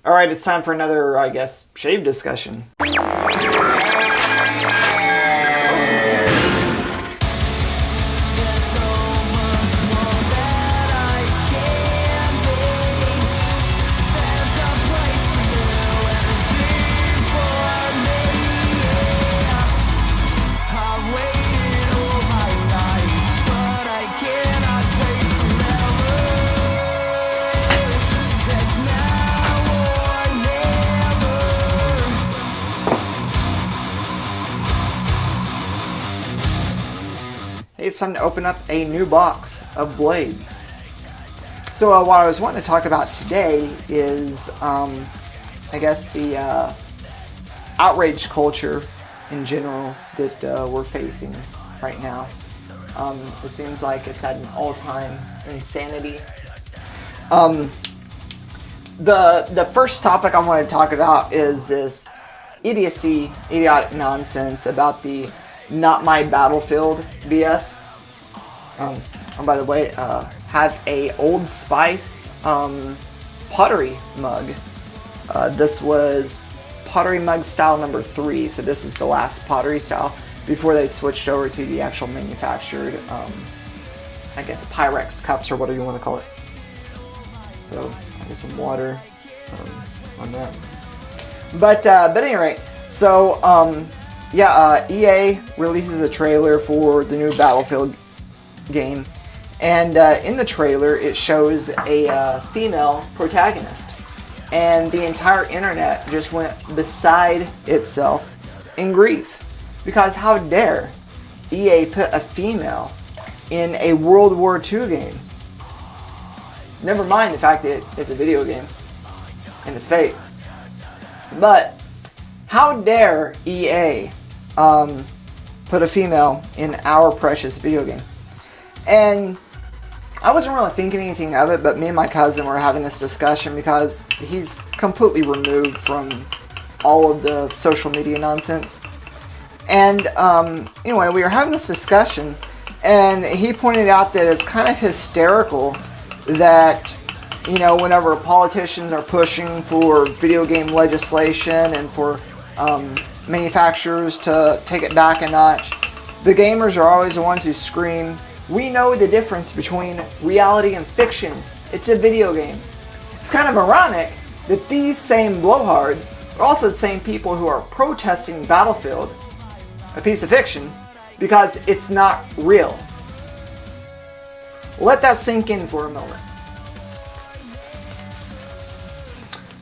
Alright, it's time for another, I guess, shave discussion. It's time to open up a new box of blades. So what I was wanting to talk about today is, I guess, the outrage culture in general that we're facing right now. It seems like it's at an all-time insanity. The first topic I want to talk about is this idiotic nonsense about the "not my battlefield" BS. By the way, have a Old Spice pottery mug. This was pottery mug style number 3, so this is the last pottery style before they switched over to the actual manufactured, I guess, Pyrex cups or whatever you want to call it. So I get some water on that. But anyway, so EA releases a trailer for the new Battlefield game, and in the trailer it shows a female protagonist, and the entire internet just went beside itself in grief, because how dare EA put a female in a World War II game? Never mind the fact that it's a video game and it's fake, but how dare EA put a female in our precious video game? And I wasn't really thinking anything of it, but me and my cousin were having this discussion because he's completely removed from all of the social media nonsense. And anyway, we were having this discussion, and he pointed out that it's kind of hysterical that, you know, whenever politicians are pushing for video game legislation and for manufacturers to take it back a notch, the gamers are always the ones who scream, "We know the difference between reality and fiction. It's a video game." It's kind of ironic that these same blowhards are also the same people who are protesting Battlefield, a piece of fiction, because it's not real. Let that sink in for a moment.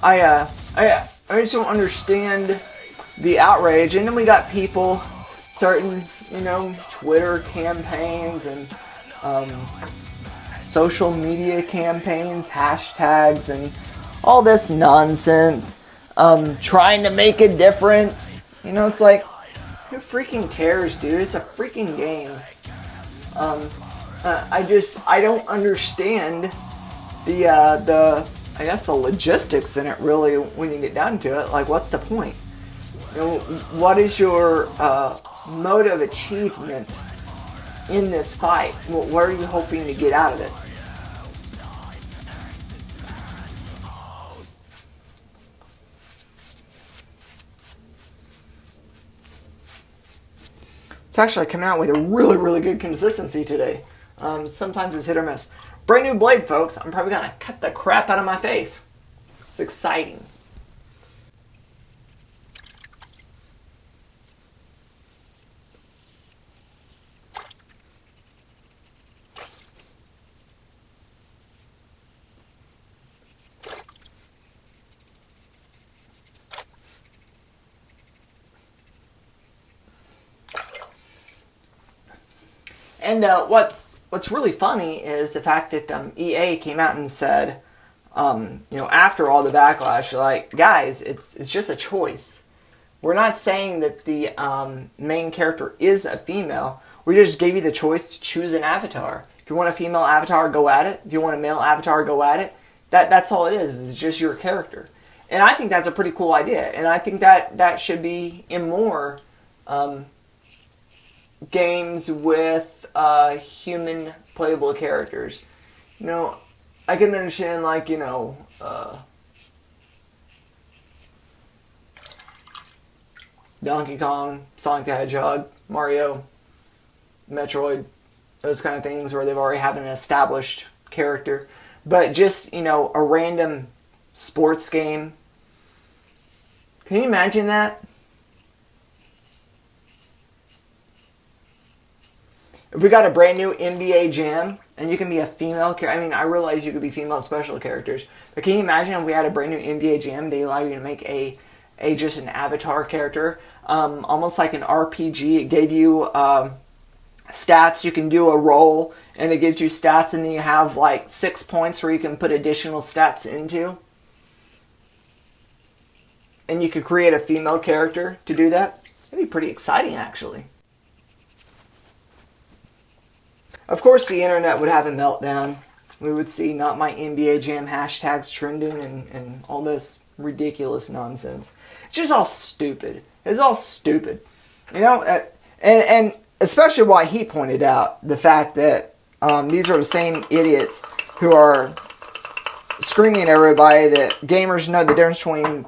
I just don't understand the outrage, and then we got people starting, you know, Twitter campaigns and social media campaigns, hashtags, and all this nonsense, trying to make a difference. You know, it's like, who freaking cares, dude? It's a freaking game. I don't understand the I guess the logistics in it, really, when you get down to it. Like, what's the point? You know, what is your mode of achievement in this fight? What are you hoping to get out of it? It's actually coming out with a really, really good consistency today. Sometimes it's hit or miss. Brand new blade, folks. I'm probably gonna cut the crap out of my face. It's exciting. And what's really funny is the fact that EA came out and said, after all the backlash, like, guys, it's just a choice. We're not saying that the main character is a female. We just gave you the choice to choose an avatar. If you want a female avatar, go at it. If you want a male avatar, go at it. That's all it is. It's just your character. And I think that's a pretty cool idea. And I think that should be in more games with human playable characters. You know, I can understand, like, Donkey Kong, Sonic the Hedgehog, Mario, Metroid, those kind of things where they've already have an established character. But just, a random sports game. Can you imagine that? If we got a brand new NBA Jam, and you can be a female character, I mean, I realize you could be female special characters, but can you imagine if we had a brand new NBA Jam, they allow you to make just an avatar character, almost like an RPG. It gave you stats. You can do a roll, and it gives you stats, and then you have like 6 points where you can put additional stats into. And you could create a female character to do that. That'd be pretty exciting, actually. Of course, the internet would have a meltdown. We would see not my NBA Jam hashtags trending and all this ridiculous nonsense. It's just all stupid. It's all stupid. And especially why he pointed out the fact that these are the same idiots who are screaming at everybody that gamers know the difference between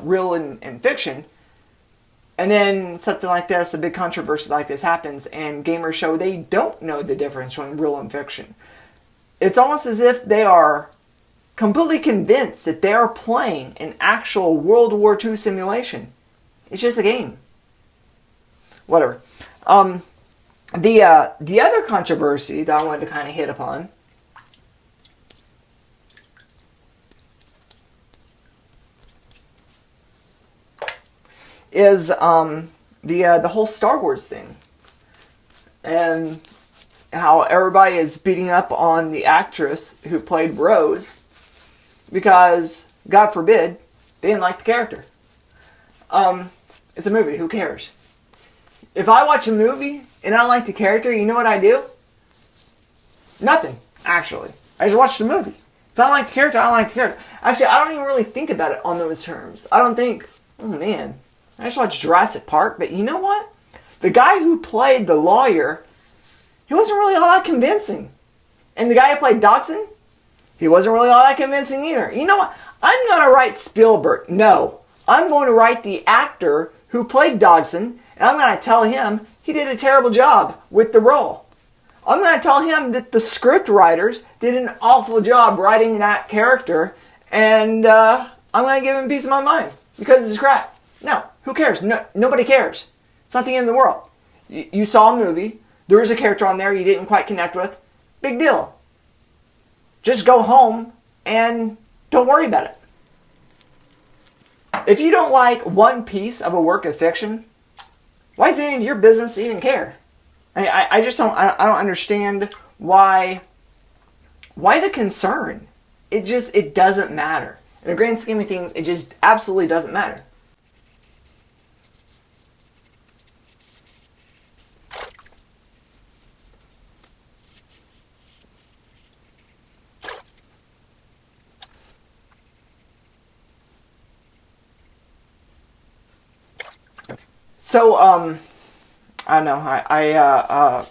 real and fiction. And then something like this, a big controversy like this happens, and gamers show they don't know the difference between real and fiction. It's almost as if they are completely convinced that they are playing an actual World War II simulation. It's just a game. Whatever. The other controversy that I wanted to kind of hit upon is the whole Star Wars thing, and how everybody is beating up on the actress who played Rose because, God forbid, they didn't like the character. It's a movie. Who cares? If I watch a movie and I don't like the character, you know what I do? Nothing, actually. I just watch the movie. If I don't like the character, I don't like the character. Actually, I don't even really think about it on those terms. I don't think, oh man, I just watched Jurassic Park, but you know what? The guy who played the lawyer, he wasn't really all that convincing. And the guy who played Dodgson, he wasn't really all that convincing either. You know what? I'm going to write Spielberg. No, I'm going to write the actor who played Dodgson, and I'm going to tell him he did a terrible job with the role. I'm going to tell him that the script writers did an awful job writing that character, and I'm going to give him a piece of my mind because it's crap. No, who cares? No, nobody cares. It's not the end of the world. You saw a movie. There is a character on there you didn't quite connect with. Big deal. Just go home and don't worry about it. If you don't like one piece of a work of fiction, why is it any of your business to even care? I just don't. I don't understand why the concern. It doesn't matter. In the grand scheme of things, it just absolutely doesn't matter. So, I don't know.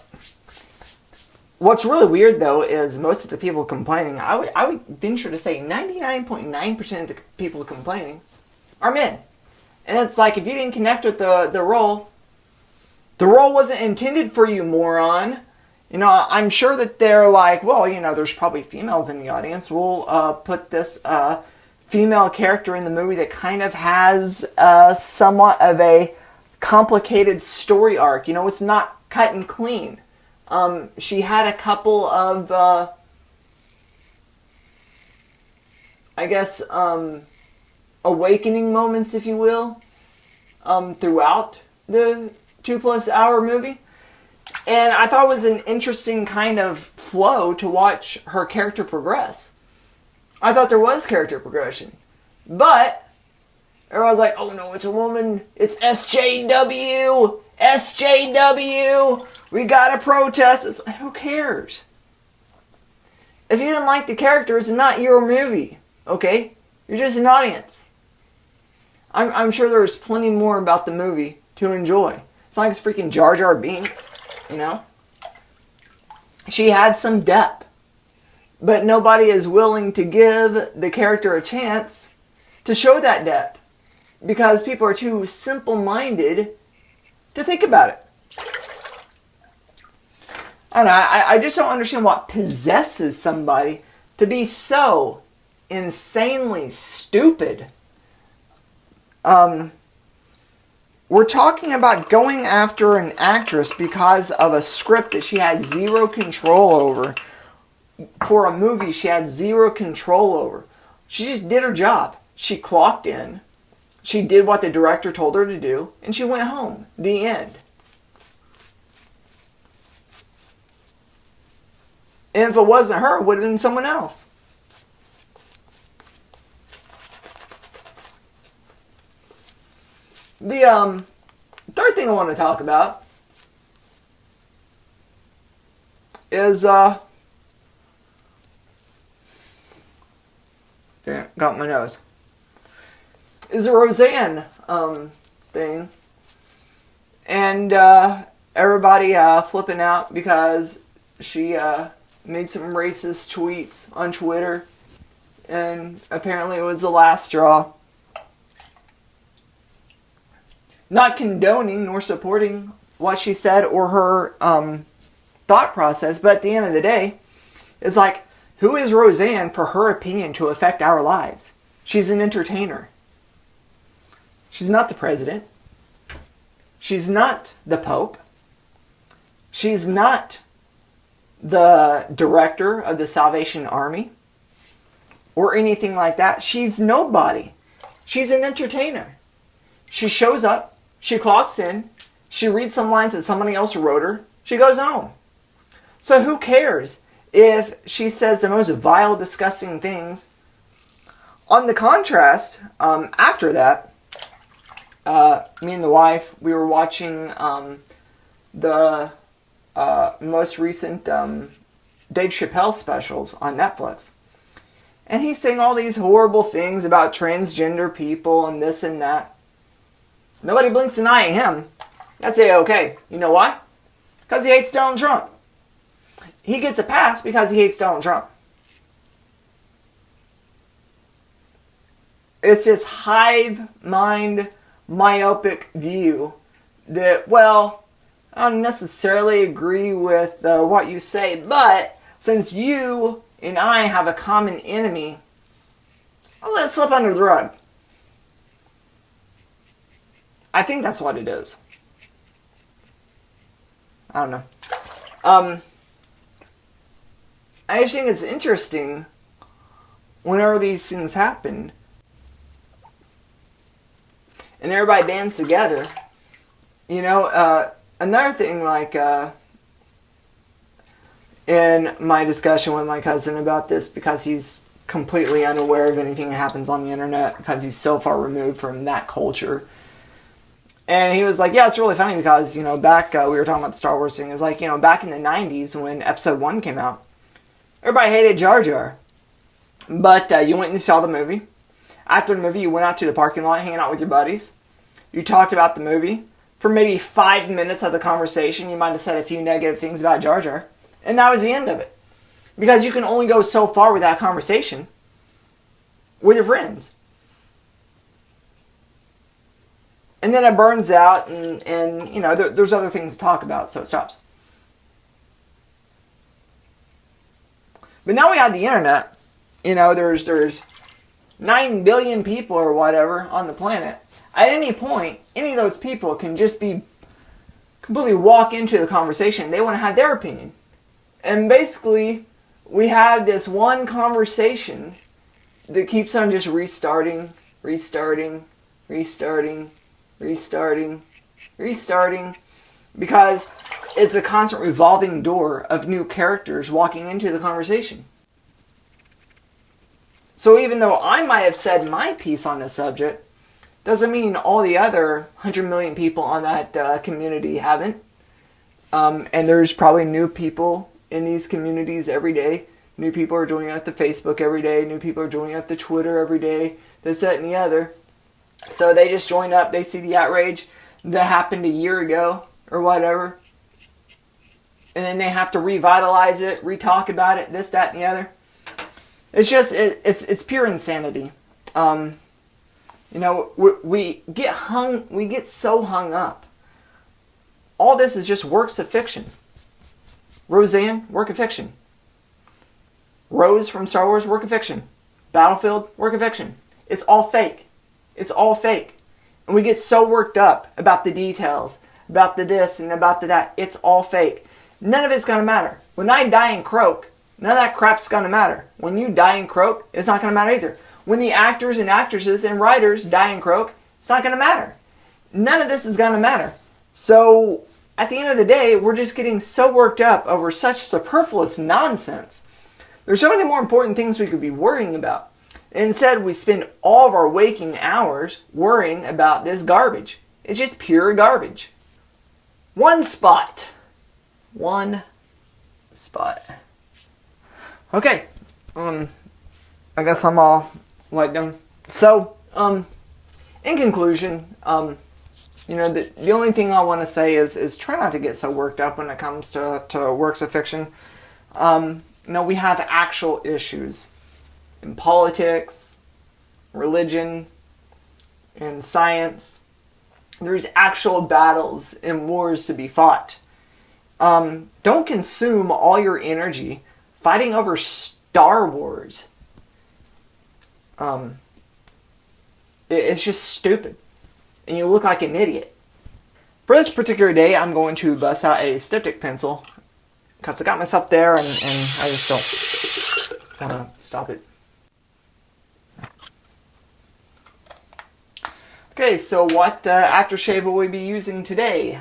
What's really weird, though, is most of the people complaining, I would venture to say 99.9% of the people complaining are men. And it's like, if you didn't connect with the role wasn't intended for you, moron. I'm sure that they're like, well, there's probably females in the audience. We'll put this female character in the movie that kind of has somewhat of a complicated story arc. It's not cut and clean. She had a couple of, awakening moments, if you will, throughout the 2+ hour movie. And I thought it was an interesting kind of flow to watch her character progress. I thought there was character progression. But everyone's like, oh no, it's a woman. It's SJW. SJW. We gotta protest. It's like, who cares? If you didn't like the character, it's not your movie. Okay? You're just an audience. I'm sure there's plenty more about the movie to enjoy. It's not like it's freaking Jar Jar Binks. She had some depth. But nobody is willing to give the character a chance to show that depth. because people are too simple-minded to think about it. I don't know, I just don't understand what possesses somebody to be so insanely stupid. We're talking about going after an actress because of a script that she had zero control over. For a movie she had zero control over. She just did her job. She clocked in. She did what the director told her to do. And she went home. The end. And if it wasn't her, it would have been someone else. The third thing I want to talk about is got my nose. Is a Roseanne thing, and everybody flipping out because she made some racist tweets on Twitter, and apparently it was the last straw. Not condoning nor supporting what she said or her thought process, but at the end of the day, it's like, who is Roseanne for her opinion to affect our lives? She's an entertainer. She's not the president. She's not the Pope. She's not the director of the Salvation Army or anything like that. She's nobody. She's an entertainer. She shows up. She clocks in. She reads some lines that somebody else wrote her. She goes home. So who cares if she says the most vile, disgusting things? On the contrast, after that, me and the wife, we were watching the most recent Dave Chappelle specials on Netflix. And he's saying all these horrible things about transgender people and this and that. Nobody blinks an eye at him. That's A-okay. You know why? Because he hates Donald Trump. He gets a pass because he hates Donald Trump. It's this hive mind, myopic view that, well, I don't necessarily agree with what you say, but since you and I have a common enemy, I'll let it slip under the rug. I think that's what it is. I don't know. I just think it's interesting whenever these things happen and everybody bands together. You know, another thing, like, in my discussion with my cousin about this, because he's completely unaware of anything that happens on the internet, because he's so far removed from that culture. And he was like, yeah, it's really funny because, you know, back, we were talking about the Star Wars thing. It was like, you know, back in the 90s when Episode 1 came out, everybody hated Jar Jar. But you went and saw the movie. After the movie, you went out to the parking lot hanging out with your buddies. You talked about the movie. For maybe 5 minutes of the conversation, you might have said a few negative things about Jar Jar. And that was the end of it. Because you can only go so far with that conversation with your friends. And then it burns out, and you know, there's other things to talk about, so it stops. But now we have the internet. You know, there's 9 billion people or whatever on the planet. At any point, any of those people can just be completely walk into the conversation. They want to have their opinion. And basically, we have this one conversation that keeps on just restarting, because it's a constant revolving door of new characters walking into the conversation. So even though I might have said my piece on this subject, doesn't mean all the other 100 million people on that community haven't. And there's probably new people in these communities every day. New people are joining up to Facebook every day. New people are joining up to Twitter every day. This, that, and the other. So they just joined up, they see the outrage that happened a year ago, or whatever. And then they have to revitalize it, re-talk about it, this, that, and the other. It's just, it's pure insanity. You know, we get so hung up. All this is just works of fiction. Roseanne, work of fiction. Rose from Star Wars, work of fiction. Battlefield, work of fiction. It's all fake. It's all fake. And we get so worked up about the details, about the this and about the that. It's all fake. None of it's going to matter. When I die and croak, none of that crap's going to matter. When you die and croak, it's not going to matter either. When the actors and actresses and writers die and croak, it's not going to matter. None of this is going to matter. So, at the end of the day, we're just getting so worked up over such superfluous nonsense. There's so many more important things we could be worrying about. Instead, we spend all of our waking hours worrying about this garbage. It's just pure garbage. One spot. Okay. I guess I'm all done. So, in conclusion, the only thing I want to say is try not to get so worked up when it comes to works of fiction. We have actual issues in politics, religion, and science. There's actual battles and wars to be fought. Don't consume all your energy fighting over Star Wars. It's just stupid. And you look like an idiot. For this particular day, I'm going to bust out a styptic pencil. Because I got myself there and I just don't want to stop it. Okay, so what aftershave will we be using today?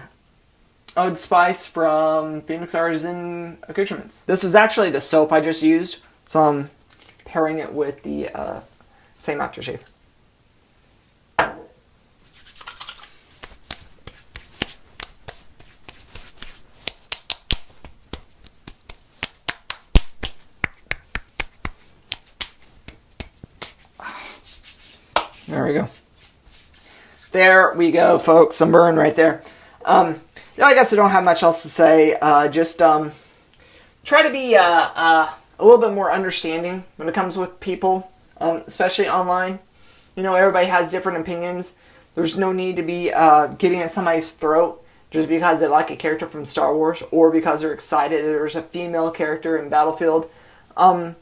Old Spice from Phoenix Artisan Accoutrements. This is actually the soap I just used, so I'm pairing it with the same aftershave. There we go. There we go, folks. Some burn right there. I guess I don't have much else to say. Just try to be a little bit more understanding when it comes with people, especially online. Everybody has different opinions. There's no need to be getting at somebody's throat just because they like a character from Star Wars or because they're excited there's a female character in Battlefield. When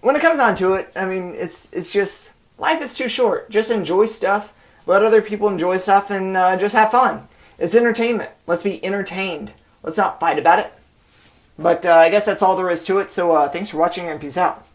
it comes down to it, it's just... life is too short. Just enjoy stuff. Let other people enjoy stuff and just have fun. It's entertainment. Let's be entertained. Let's not fight about it. But I guess that's all there is to it. So thanks for watching and peace out.